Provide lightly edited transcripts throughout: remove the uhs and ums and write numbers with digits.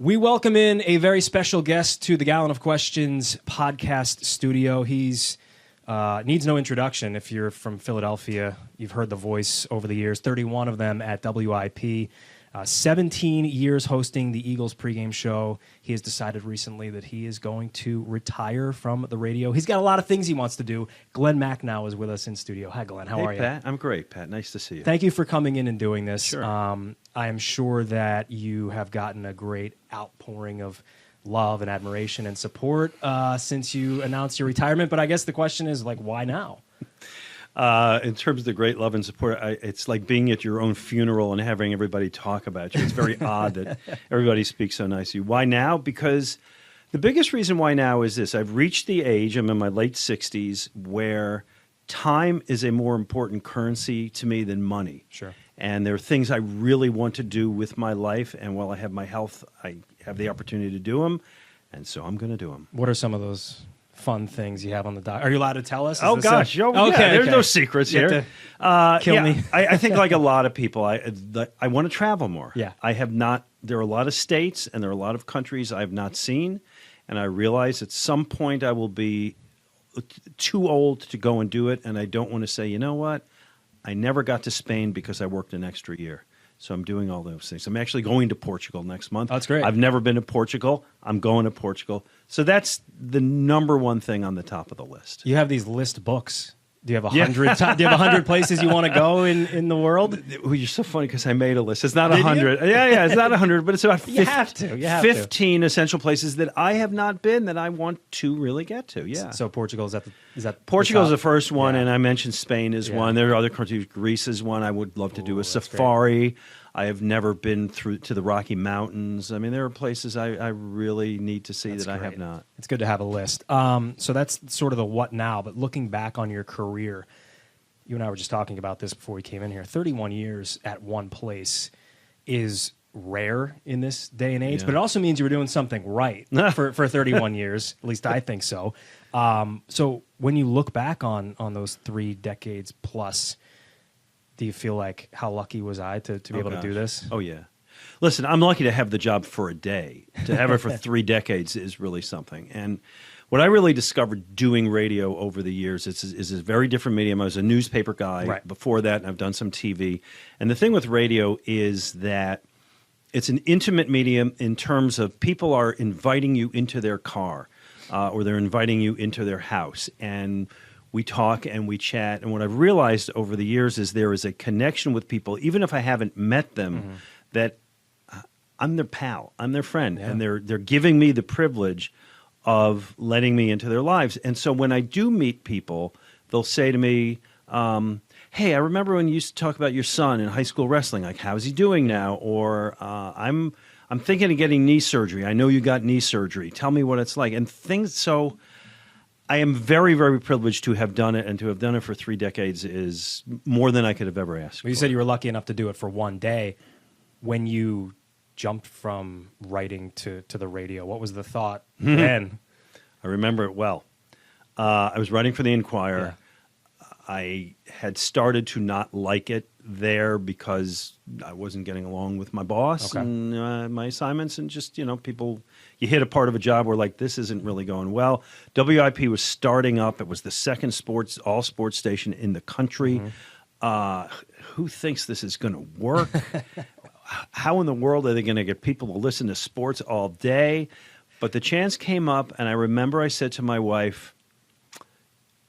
We welcome in a very special guest to the Gallen of Questions podcast studio. He's needs no introduction. If you're from Philadelphia, you've heard the voice over the years, 31 of them at WIP. 17 years hosting the Eagles pregame show. He has decided recently that he is going to retire from the radio. He's got a lot of things he wants to do. Glen Macnow is with us in studio. Hi, Glen. How are you? Hey, Pat. I'm great, Pat. Nice to see you. Thank you for coming in and doing this. Sure. I am sure that you have gotten a great outpouring of love and admiration and support since you announced your retirement. But I guess the question is, like, why now? In terms of the great love and support, it's like being at your own funeral and having everybody talk about you. It's very odd that everybody speaks so nice to you. Why now? Because the biggest reason why now is this. I've reached the age, I'm in my late 60s, where time is a more important currency to me than money. Sure. And there are things I really want to do with my life, and while I have my health, I have the opportunity to do them, and so I'm going to do them. What are some of those fun things you have on the dock? Are you allowed to tell us? Oh, gosh. There's no secrets here. Kill me. I think like a lot of people, I want to travel more. Yeah. I have not. There are a lot of states and there are a lot of countries I have not seen. And I realize at some point I will be too old to go and do it. And I don't want to say, you know what? I never got to Spain because I worked an extra year. So I'm doing all those things. I'm actually going to Portugal next month. Oh, that's great. I've never been to Portugal. I'm going to Portugal. So that's the number one thing on the top of the list. You have these list books. Do you have 100? Do you have 100 places you want to go in the world? Well, you're so funny because I made a list. It's not 100. Yeah, it's not 100, but it's about 15 essential places that I have not been that I want to really get to. Yeah. So Portugal, is that Portugal is the first one, Yeah. and I mentioned Spain is one. There are other countries. Greece is one. I would love to do a safari. I have never been through to the Rocky Mountains. I mean, there are places I really need to see that I have not. It's good to have a list. So that's sort of the what now, but looking back on your career, you and I were just talking about this before we came in here. 31 years at one place is rare in this day and age, but it also means you were doing something right for 31 years. At least I think so. So when you look back on those 3 decades plus, do you feel like, how lucky was I to be able to do this? Oh, yeah. Listen, I'm lucky to have the job for a day. To have it for 3 decades is really something. And what I really discovered doing radio over the years is a very different medium. I was a newspaper guy before that, and I've done some TV. And the thing with radio is that it's an intimate medium in terms of people are inviting you into their car or they're inviting you into their house. And we talk and we chat, and what I've realized over the years is there is a connection with people, even if I haven't met them, that I'm their pal, I'm their friend, and they're giving me the privilege of letting me into their lives. And so when I do meet people, they'll say to me, hey, I remember when you used to talk about your son in high school wrestling, like, how's he doing now? Or I'm thinking of getting knee surgery. I know you got knee surgery. Tell me what it's like. And things, so I am very, very privileged to have done it, and to have done it for 3 decades is more than I could have ever asked for. You said you were lucky enough to do it for one day. When you jumped from writing to the radio, what was the thought then? I remember it well. I was writing for the Inquirer. I had started to not like it there because I wasn't getting along with my boss and my assignments, and just, people, you hit a part of a job where, like, this isn't really going well. WIP was starting up. It was the second all sports station in the country. Who thinks this is going to work? How in the world are they going to get people to listen to sports all day? But the chance came up, and I remember I said to my wife,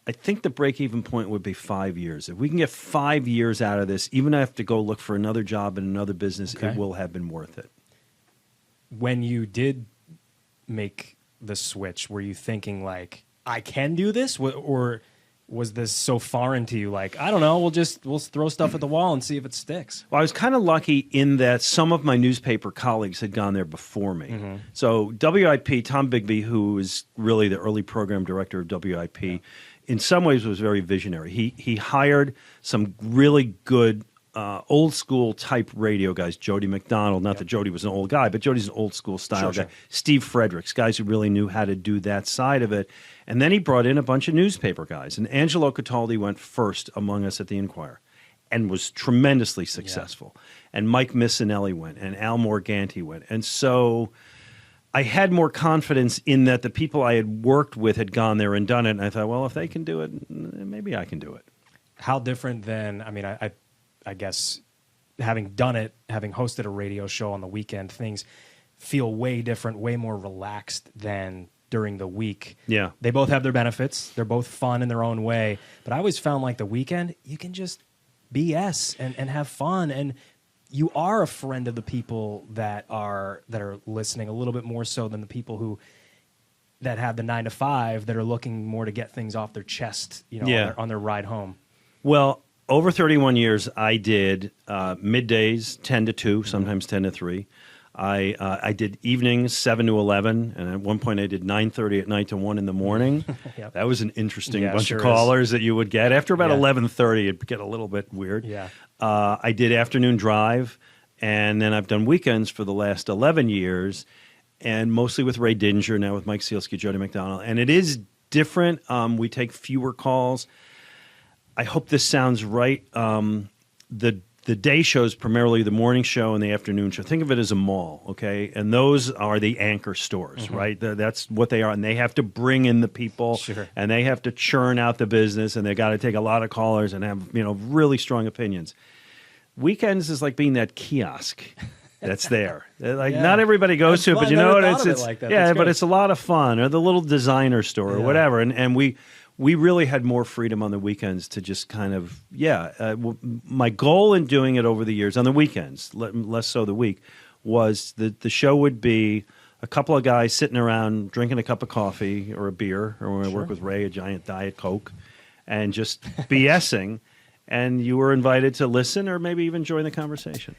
I think the break-even point would be 5 years. If we can get 5 years out of this, even if I have to go look for another job in another business, it will have been worth it. When you did make the switch, were you thinking, like, I can do this? Or was this so foreign to you, like, I don't know, we'll throw stuff at the wall and see if it sticks? Well, I was kind of lucky in that some of my newspaper colleagues had gone there before me. So WIP, Tom Bigby, who is really the early program director of WIP, in some ways was very visionary. He hired some really good old school type radio guys, Jody McDonald, not that Jody was an old guy, but Jody's an old school style guy. Steve Fredericks, guys who really knew how to do that side of it. And then he brought in a bunch of newspaper guys. And Angelo Cataldi went first among us at the Inquirer and was tremendously successful. And Mike Missinelli went, and Al Morganti went. And so I had more confidence in that the people I had worked with had gone there and done it. And I thought, well, if they can do it, maybe I can do it. How different than, I mean, I guess having done it, having hosted a radio show on the weekend, things feel way different, way more relaxed than during the week. Yeah. They both have their benefits. They're both fun in their own way. But I always found like the weekend, you can just BS and have fun. And you are a friend of the people that are listening a little bit more so than the people that have the 9 to 5 that are looking more to get things off their chest, on their ride home. Well, over 31 years, I did middays 10 to 2, sometimes 10 to 3. I did evenings 7 to 11, and at one point I did 9:30 at night to 1 in the morning. Yep. That was an interesting bunch sure of callers that you would get. After about 11:30, it'd get a little bit weird. Yeah. I did afternoon drive, and then I've done weekends for the last 11 years, and mostly with Ray Dinger, now with Mike Sealski, Jody McDonald. And it is different. We take fewer calls. I hope this sounds right. The day shows primarily the morning show and the afternoon show. Think of it as a mall, okay? And those are the anchor stores, right? That's what they are. And they have to bring in the people, Sure. and they have to churn out the business, and they got to take a lot of callers and have really strong opinions. Weekends is like being that kiosk that's there. Not everybody goes to it, but you know what? It's like that. yeah, That's but good. it's a lot of fun. Or the little designer store or whatever, and we really had more freedom on the weekends to just kind of, my goal in doing it over the years, on the weekends, less so the week, was that the show would be a couple of guys sitting around drinking a cup of coffee or a beer, or when I work with Ray, a giant Diet Coke, and just BSing, and you were invited to listen or maybe even join the conversation.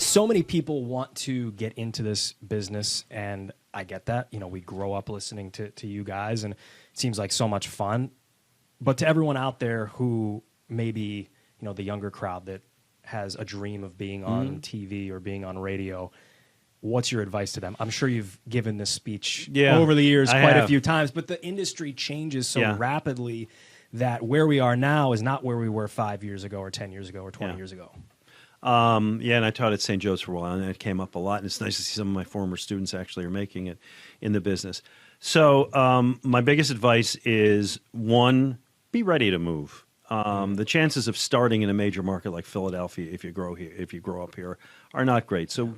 So many people want to get into this business, and I get that. We grow up listening to you guys, and it seems like so much fun. But to everyone out there who maybe, the younger crowd that has a dream of being on TV or being on radio, what's your advice to them? I'm sure you've given this speech over the years quite a few times, but the industry changes so rapidly that where we are now is not where we were 5 years ago or 10 years ago or 20 years ago. And I taught at St. Joe's for a while, and it came up a lot, and it's nice to see some of my former students actually are making it in the business. So my biggest advice is, one, be ready to move. The chances of starting in a major market like Philadelphia, if you grow up here, are not great. So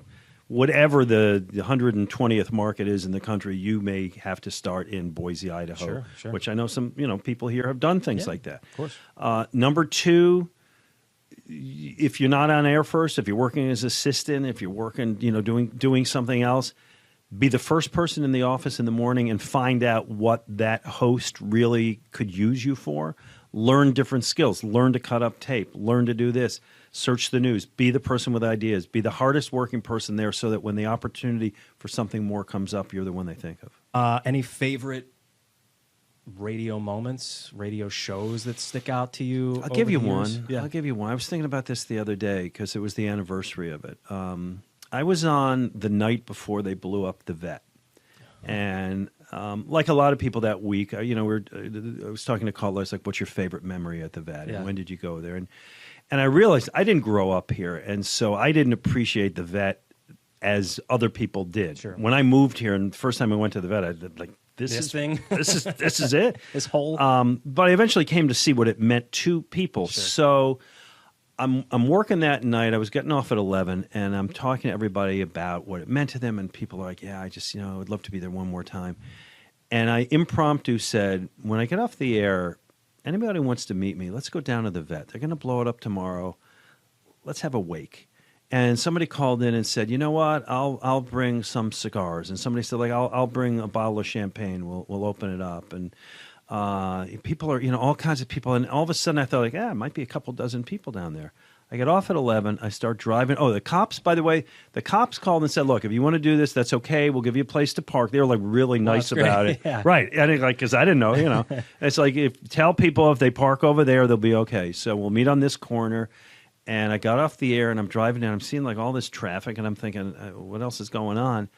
whatever the 120th market is in the country, you may have to start in Boise, Idaho, Sure. which I know some people here have done things like that. Of course. Number two, if you're not on air first, if you're working as assistant, if you're working, doing something else, be the first person in the office in the morning and find out what that host really could use you for. Learn different skills. Learn to cut up tape. Learn to do this. Search the news. Be the person with ideas. Be the hardest working person there so that when the opportunity for something more comes up, you're the one they think of. Any favorite radio moments, radio shows that stick out to you? I'll give you years? one. Yeah. I'll give you one. I was thinking about this the other day because it was the anniversary of it. I was on the night before they blew up the vet. And like a lot of people that week, I was talking to callers like, what's your favorite memory at the vet? And when did you go there? And I realized I didn't grow up here. And so I didn't appreciate the vet as other people did. Sure. When I moved here and the first time I went to the vet, I did like, this is it. This whole but I eventually came to see what it meant to people. Sure. So I'm working that night. I was getting off at 11, and I'm talking to everybody about what it meant to them. And people are like, "Yeah, I just I would love to be there one more time." And I impromptu said, "When I get off the air, anybody who wants to meet me, let's go down to the vet. They're going to blow it up tomorrow. Let's have a wake." And somebody called in and said, "You know what? I'll bring some cigars." And somebody said, "Like I'll bring a bottle of champagne. We'll open it up." And people are all kinds of people. And all of a sudden, I thought it might be a couple dozen people down there. I get off at 11. I start driving. Oh, the cops! By the way, the cops called and said, "Look, if you want to do this, that's okay. We'll give you a place to park." They were like really nice about it, right? And because I didn't know, it's like tell people if they park over there, they'll be okay. So we'll meet on this corner. And I got off the air, and I'm driving down. I'm seeing like all this traffic, and I'm thinking, what else is going on?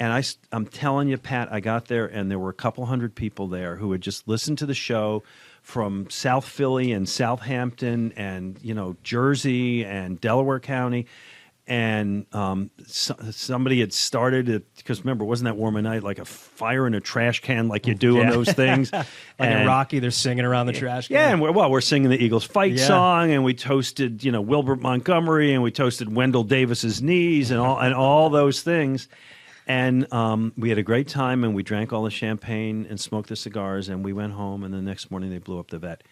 And I'm telling you, Pat, I got there and there were a couple hundred people there who had just listened to the show from South Philly and Southampton and, Jersey and Delaware County. And somebody had started it, because remember, wasn't that warm a night, like a fire in a trash can like you do on those things? Like in Rocky, they're singing around the trash can. Yeah, and we're singing the Eagles fight song, and we toasted, Wilbert Montgomery, and we toasted Wendell Davis's knees and all those things. And we had a great time, and we drank all the champagne and smoked the cigars, and we went home, and the next morning they blew up the vet.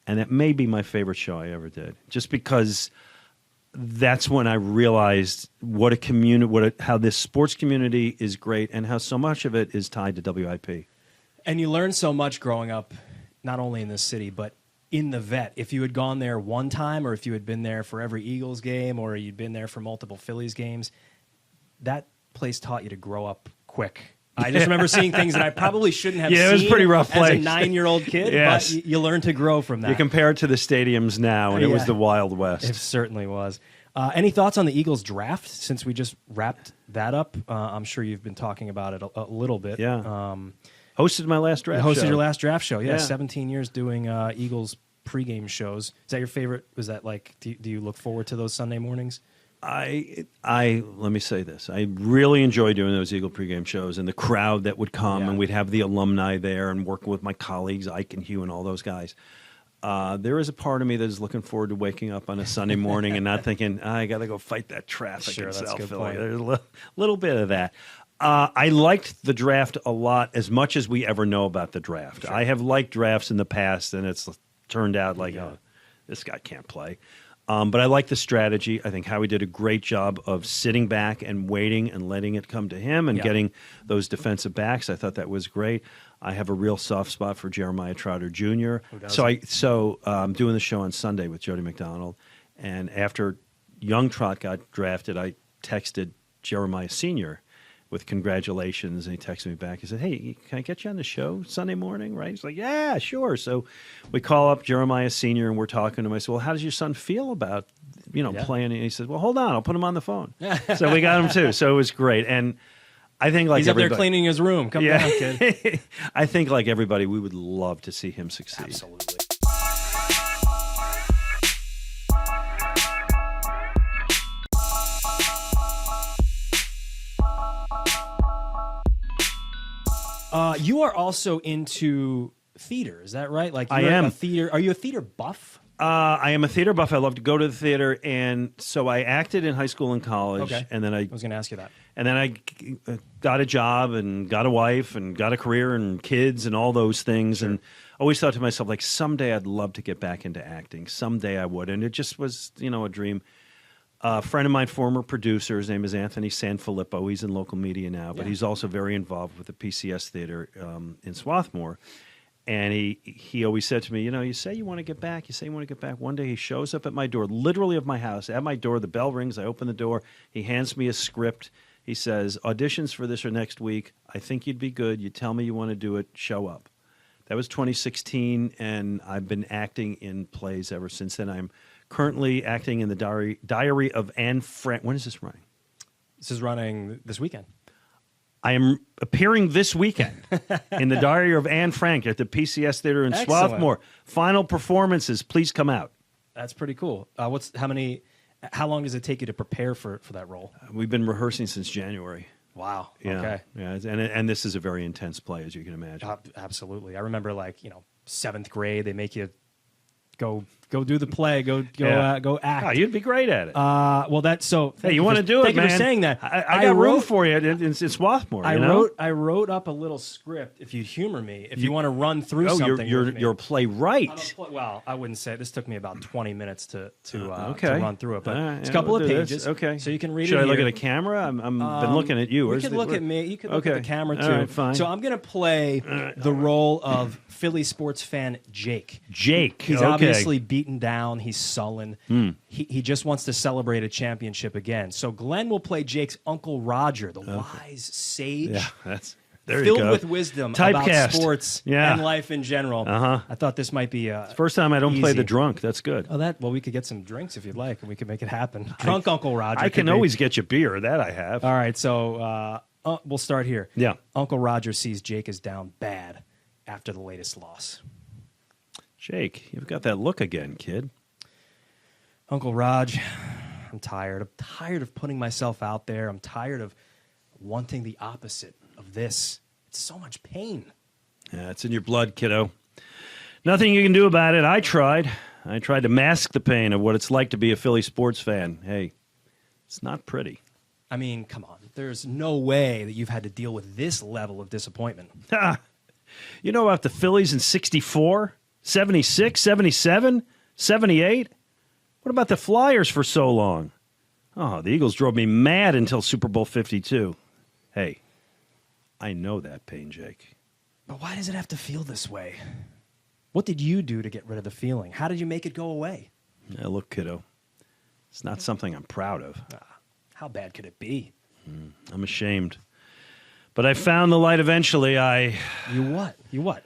And that may be my favorite show I ever did, just because that's when I realized what a community, how this sports community is great, and how so much of it is tied to WIP. And you learn so much growing up, not only in this city, but in the vet. If you had gone there one time, or if you had been there for every Eagles game, or you'd been there for multiple Phillies games, that place taught you to grow up quick. I just remember seeing things that I probably shouldn't have seen. It was a pretty rough place. As a 9-year-old kid, Yes. But you learn to grow from that. You compare it to the stadiums now, and it was the Wild West. It certainly was. Any thoughts on the Eagles draft, since we just wrapped that up? I'm sure you've been talking about it a little bit. Yeah. Hosted my last draft show. Hosted your last draft show. Yeah, Yeah. 17 years doing Eagles pregame shows. Is that your favorite? Was that like, do you look forward to those Sunday mornings? Let me say this. I really enjoy doing those Eagle pregame shows, and the crowd that would come, and we'd have the alumni there and working with my colleagues, Ike and Hugh and all those guys. There is a part of me that is looking forward to waking up on a Sunday morning and not thinking, I got to go fight that traffic in South Philly. There's a little bit of that. I liked the draft a lot, as much as we ever know about the draft. Sure. I have liked drafts in the past, and it's turned out like, oh, this guy can't play. But I like the strategy. I think Howie did a great job of sitting back and waiting and letting it come to him and getting those defensive backs. I thought that was great. I have a real soft spot for Jeremiah Trotter Jr. So I'm doing the show on Sunday with Jody McDonald. And after young Trot got drafted, I texted Jeremiah Sr. with congratulations, and he texted me back. He said, hey, can I get you on the show Sunday morning, right? He's like, yeah, sure. So we call up Jeremiah Sr., and we're talking to him. I said, well, how does your son feel about, playing? And he said, well, hold on, I'll put him on the phone. So we got him, too. So it was great. And I think like he's up there cleaning his room. Come down, kid. I think like everybody, we would love to see him succeed. Absolutely. You are also into theater, is that right? Like I am. Are you a theater buff? I am a theater buff. I love to go to the theater, and so I acted in high school and college. Okay. And then I was going to ask you that. And then I got a job and got a wife and got a career and kids and all those things. Sure. And always thought to myself, like, someday I'd love to get back into acting. Someday I would. And it just was, a dream. A friend of mine, former producer, his name is Anthony Sanfilippo. He's in local media now, but he's also very involved with the PCS Theater in Swarthmore. And he always said to me, you say you want to get back. You say you want to get back. One day he shows up at my door, literally of my house, at my door. The bell rings. I open the door. He hands me a script. He says, auditions for this are next week. I think you'd be good. You tell me you want to do it. Show up. That was 2016, and I've been acting in plays ever since then. I'm currently acting in the Diary of Anne Frank. When is this running? This is running this weekend. I am appearing this weekend in the Diary of Anne Frank at the PCS Theater in Swarthmore. Final performances. Please come out. That's pretty cool. How long does it take you to prepare for that role? We've been rehearsing since January. Wow. Yeah. Okay. Yeah, and this is a very intense play, as you can imagine. Absolutely. I remember, 7th grade, they make you go do the play, go act. Oh, you'd be great at it. Hey, you want to do it, man? Thank you for saying that. I got room for you in Swarthmore. I wrote up a little script. If you humor me, if you want to run through something, you're a playwright. Well, I wouldn't say this took me about 20 minutes to okay. run through it, but it's a couple of pages. Okay, so you can read it. Should I look at a camera? I'm been looking at you. You could look at me. You could look at the camera too. All right, fine. So I'm going to play the role of Philly sports fan Jake. He's obviously beaten down. He's sullen. He just wants to celebrate a championship again. So Glenn will play Jake's Uncle Roger, the wise sage. Yeah, there filled you go. with wisdom Typecast. About sports and life in general. I thought this might be first time I don't play the drunk. That's good. Well, we could get some drinks if you'd like, and we could make it happen. Drunk Uncle Roger. I can always get you beer. That I have. All right, so We'll start here. Yeah. Uncle Roger sees Jake is down bad after the latest loss. Jake, you've got that look again, kid. Uncle Raj, I'm tired. I'm tired of putting myself out there. I'm tired of wanting the opposite of this. It's so much pain. Yeah, it's in your blood, kiddo. Nothing you can do about it. I tried. I tried to mask the pain of what it's like to be a Philly sports fan. Hey, it's not pretty. I mean, come on. There's no way that you've had to deal with this level of disappointment. You know about the Phillies in 64, 76, 77, 78? What about the Flyers for so long? Oh, the Eagles drove me mad until Super Bowl 52. Hey, I know that pain, Jake. But why does it have to feel this way? What did you do to get rid of the feeling? How did you make it go away? Yeah, look, kiddo, it's not something I'm proud of. How bad could it be? I'm ashamed. But I found the light eventually. You what?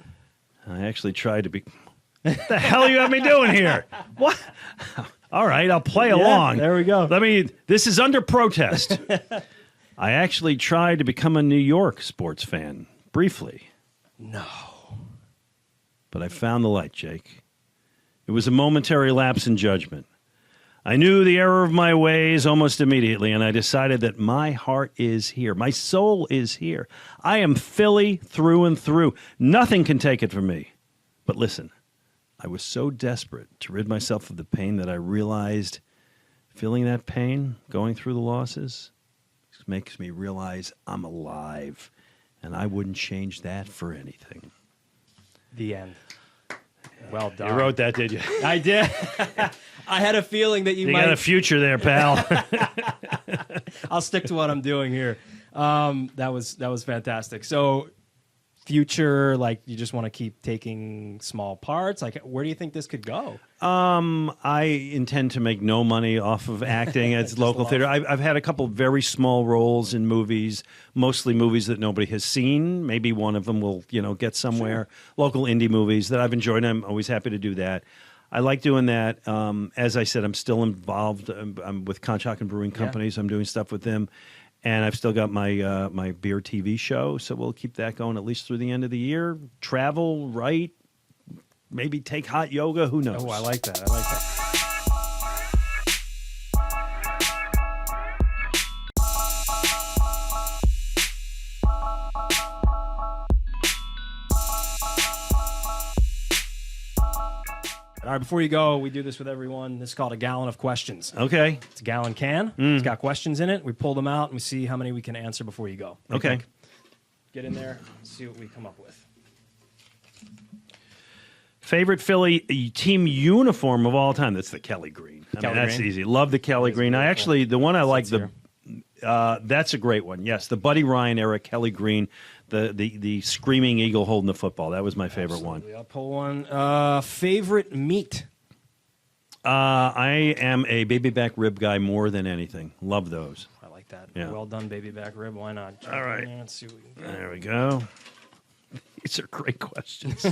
I actually tried to be... What the hell you have me doing here? What? All right, I'll play along. There we go. This is under protest. I actually tried to become a New York sports fan, briefly. No. But I found the light, Jake. It was a momentary lapse in judgment. I knew the error of my ways almost immediately, and I decided that my heart is here. My soul is here. I am Philly through and through. Nothing can take it from me. But listen, I was so desperate to rid myself of the pain that I realized feeling that pain, going through the losses, makes me realize I'm alive, and I wouldn't change that for anything. The end. Well done. You wrote that, did you? I did. I had a feeling that you might. You got a future there, pal. I'll stick to what I'm doing here. That was fantastic. So, future, like you just want to keep taking small parts. Like, where do you think this could go? I intend to make no money off of acting at local theater. I've had a couple very small roles in movies, mostly movies that nobody has seen. Maybe one of them will, get somewhere. Sure. Local indie movies that I've enjoyed. I'm always happy to do that. I like doing that. As I said, I'm still involved. I'm with Conshohocken Brewing Company, so I'm doing stuff with them. And I've still got my my beer TV show, so we'll keep that going at least through the end of the year. Travel, write, maybe take hot yoga. Who knows? Oh, I like that. All right, before you go, we do this with everyone. This is called a Gallen of Questions. Okay. It's a gallon can. It's got questions in it. We pull them out and we see how many we can answer before you go. Okay. Get in there, see what we come up with. Favorite Philly team uniform of all time? That's the Kelly Green. That's easy. Love the Kelly Green. I actually, the one I like, that's a great one. Yes, the Buddy Ryan era Kelly Green, the screaming eagle holding the football. That was my favorite one. I'll pull one. Favorite meat? I am a baby back rib guy more than anything. Love those. I like that. Yeah. Well done, baby back rib. Why not? All right. Let's see what we can get. There we go. These are great questions.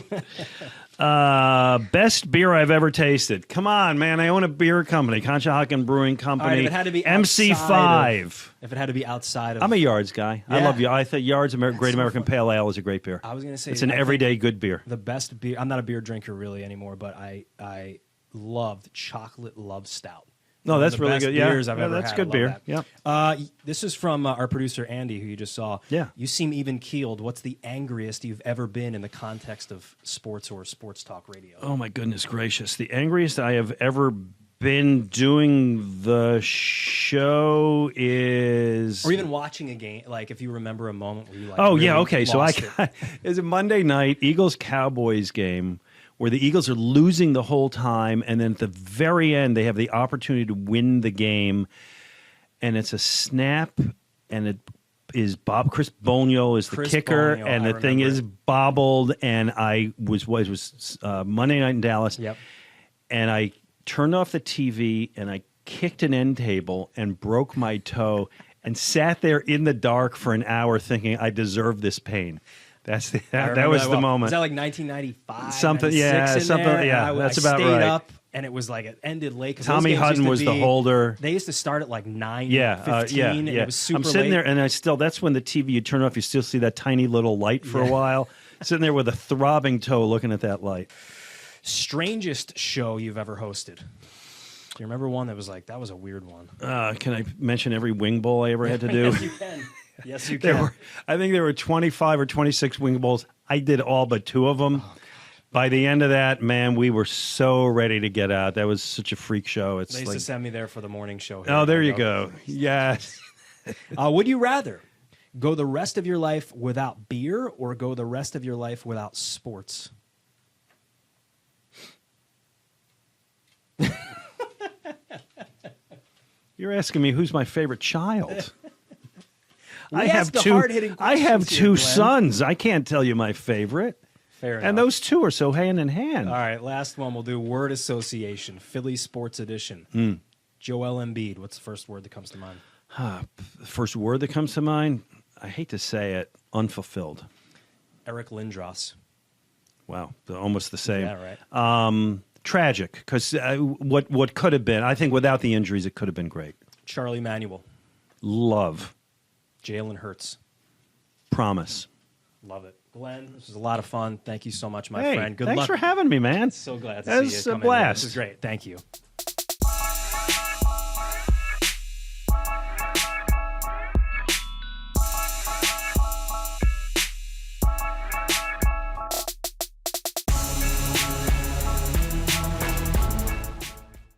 Best beer I've ever tasted. Come on, man. I own a beer company, Conshohocken Brewing Company. All right, if it had to be MC5. If it had to be outside of... I'm a Yards guy. Yeah. I love you. I think Yards Great American Pale Ale is a great beer. I was going to say... It's an everyday good beer. The best beer... I'm not a beer drinker really anymore, but I loved Chocolate Love Stout. No, that's really good. Yeah, beers I've ever that's had. good beer. Yeah. This is from our producer Andy, who you just saw. Yeah. You seem even keeled. What's the angriest you've ever been in the context of sports or sports talk radio? Oh my goodness gracious! The angriest I have ever been doing the show is, or even watching a game. Like if you remember a moment where you like. Oh really yeah, okay. So lost it's a Monday night Eagles Cowboys game, where the Eagles are losing the whole time, and then at the very end, they have the opportunity to win the game, and it's a snap, and it is Chris Bonio is the kicker, Bonio, and the thing is bobbled, and it was Monday night in Dallas, Yep. and I turned off the TV, and I kicked an end table and broke my toe, and sat there in the dark for an hour thinking I deserve this pain. That was the moment. Was that like 1995? Something, yeah, something, yeah. That's about stayed right. up and it was like it ended late. 'Cause Tommy those games Hutton used to was the be- holder. They used to start at like 9:15. Yeah. And it was super I'm sitting late. there, and that's when the TV, you turn off, you still see that tiny little light for a while. Sitting there with a throbbing toe looking at that light. Strangest show you've ever hosted? Do you remember one that was like, that was a weird one? Can I mention every wing bowl I ever had to do? Yes, you can. Yes, you can. I think there were 25 or 26 wing bowls. I did all but 2 of them. By the end of that, man, we were so ready to get out. That was such a freak show. It's They used like, to send me there for the morning show. Here oh, in there you Monroe. go. Yes. Would you rather go the rest of your life without beer or go the rest of your life without sports? You're asking me who's my favorite child. We ask the hard-hitting I have questions here, 2 Glenn. sons. I can't tell you my favorite. Fair enough. And those 2 are so hand in hand. All right, last one. We'll do word association. Philly Sports Edition. Joel Embiid. What's the first word that comes to mind? The first word that comes to mind, I hate to say it, unfulfilled. Eric Lindros. Wow, they're almost the same. Yeah, right. Tragic, because what could have been, I think without the injuries, it could have been great. Charlie Manuel. Love. Jalen Hurts. Promise. Love it. Glenn, this was a lot of fun. Thank you so much, my Hey, friend. Good thanks luck. for having me, man. So glad to That see was you. a come in here. blast. This is great. Thank you.